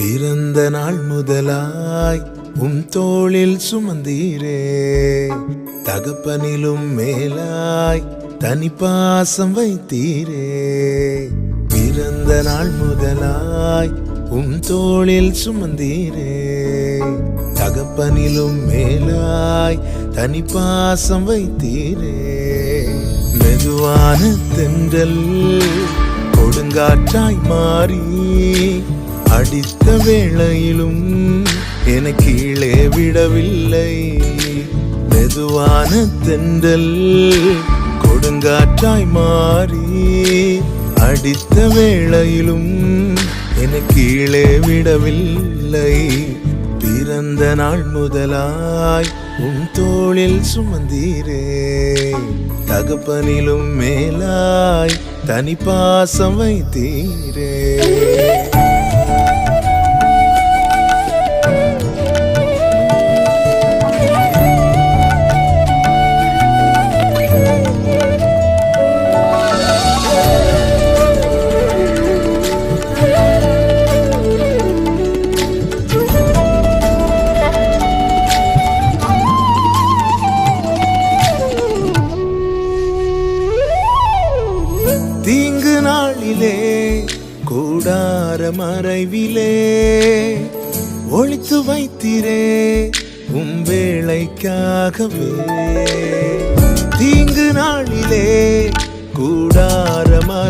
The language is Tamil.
பிறந்த நாள் முதலாய் தோளில் சுமந்தீரே, தகப்பனிலும் மேலாய் தனி பாசம் வைத்தீரே. பிறந்த நாள் முதலாய் தோளில் சுமந்தீரே, தகப்பனிலும் மேலாய் தனி பாசம் வைத்தீரே. மெதுவான தென்றல் கொடுங்காற்றாய் மாறி அடித்த வேளையிலும் என கீழே விடவில்லை. மெதுவான தென்றல் கொடுங்காற்றாய் மாறி அடித்த வேளையிலும் என கீழே விடவில்லை. பிறந்த நாள் முதலாய் தோளில் சுமந்தீரே, தகப்பனிலும் மேலாய் தனி பாசம் வைத்தீரே. தீங்கு நாளிலே கூடார மறைவிலே ஒளித்து வைத்திரே வேளைக்காகவே. தீங்கு நாளிலே கூடார